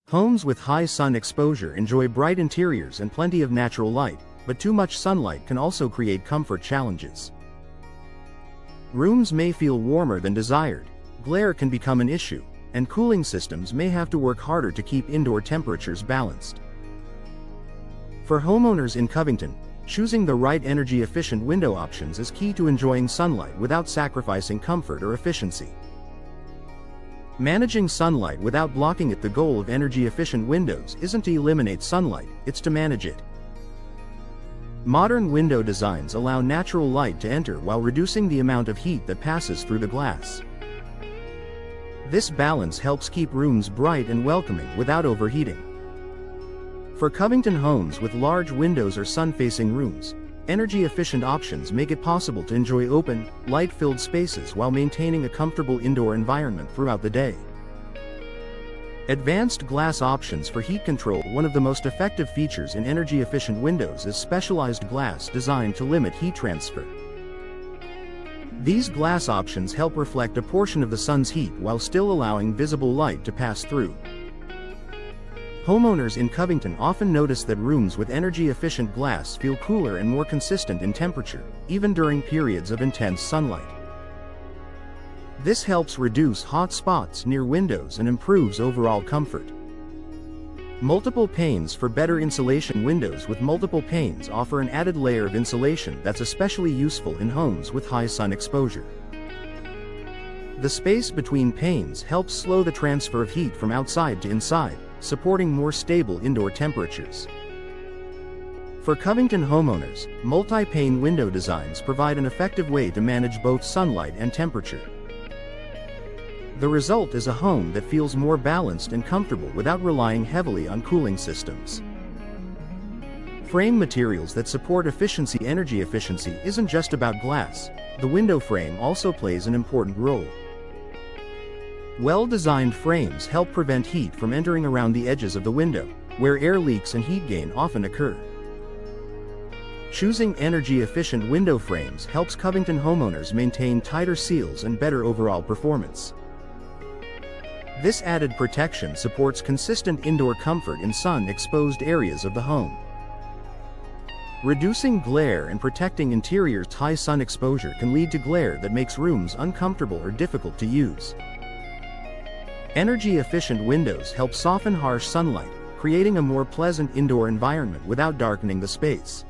Homes with high sun exposure enjoy bright interiors and plenty of natural light, but too much sunlight can also create comfort challenges. Rooms may feel warmer than desired, glare can become an issue, and cooling systems may have to work harder to keep indoor temperatures balanced. For homeowners in Covington, choosing the right energy-efficient window options is key to enjoying sunlight without sacrificing comfort or efficiency. Managing sunlight without blocking it. The goal of energy-efficient windows isn't to eliminate sunlight, it's to manage it. Modern window designs allow natural light to enter while reducing the amount of heat that passes through the glass. This balance helps keep rooms bright and welcoming without overheating. For Covington homes with large windows or sun-facing rooms, energy-efficient options make it possible to enjoy open, light-filled spaces while maintaining a comfortable indoor environment throughout the day. Advanced glass options for heat control. One of the most effective features in energy-efficient windows is specialized glass designed to limit heat transfer. These glass options help reflect a portion of the sun's heat while still allowing visible light to pass through. Homeowners in Covington often notice that rooms with energy-efficient glass feel cooler and more consistent in temperature, even during periods of intense sunlight. This helps reduce hot spots near windows and improves overall comfort. Multiple panes. For better insulation. Windows with multiple panes offer an added layer of insulation that's especially useful in homes with high sun exposure. The space between panes helps slow the transfer of heat from outside to inside, supporting more stable indoor temperatures. For Covington homeowners, multi-pane window designs provide an effective way to manage both sunlight and temperature. The result is a home that feels more balanced and comfortable without relying heavily on cooling systems. Frame materials that support efficiency. Energy efficiency isn't just about glass, the window frame also plays an important role. Well-designed frames help prevent heat from entering around the edges of the window, where air leaks and heat gain often occur. Choosing energy-efficient window frames helps Covington homeowners maintain tighter seals and better overall performance. This added protection supports consistent indoor comfort in sun-exposed areas of the home. Reducing glare and protecting interiors. High sun exposure can lead to glare that makes rooms uncomfortable or difficult to use. Energy-efficient windows help soften harsh sunlight, creating a more pleasant indoor environment without darkening the space.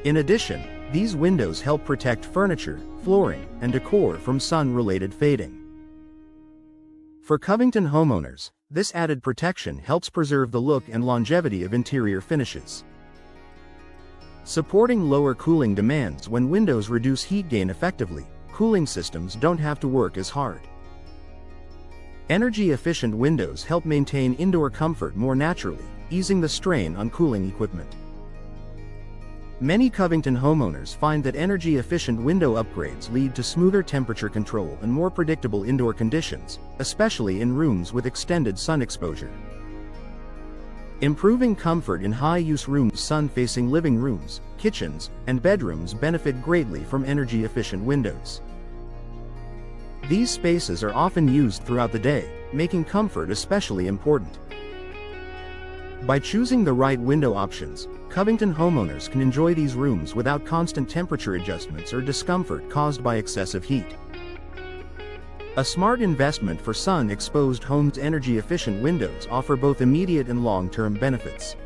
In addition, these windows help protect furniture, flooring, and decor from sun-related fading. For Covington homeowners, this added protection helps preserve the look and longevity of interior finishes. Supporting lower cooling demands. When windows reduce heat gain effectively, cooling systems don't have to work as hard. Energy-efficient windows help maintain indoor comfort more naturally, easing the strain on cooling equipment. Many Covington homeowners find that energy-efficient window upgrades lead to smoother temperature control and more predictable indoor conditions, especially in rooms with extended sun exposure. Improving comfort in high-use rooms. Sun-facing living rooms, kitchens, and bedrooms benefit greatly from energy-efficient windows. These spaces are often used throughout the day, making comfort especially important. By choosing the right window options, Covington homeowners can enjoy these rooms without constant temperature adjustments or discomfort caused by excessive heat. A smart investment for sun-exposed homes. Energy-efficient windows offer both immediate and long-term benefits.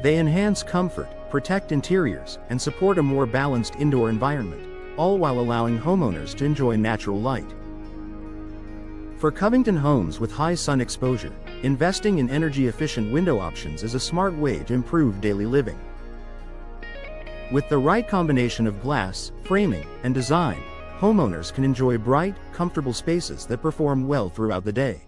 They enhance comfort, protect interiors, and support a more balanced indoor environment, all while allowing homeowners to enjoy natural light. For Covington homes with high sun exposure, investing in energy-efficient window options is a smart way to improve daily living. With the right combination of glass, framing, and design, homeowners can enjoy bright, comfortable spaces that perform well throughout the day.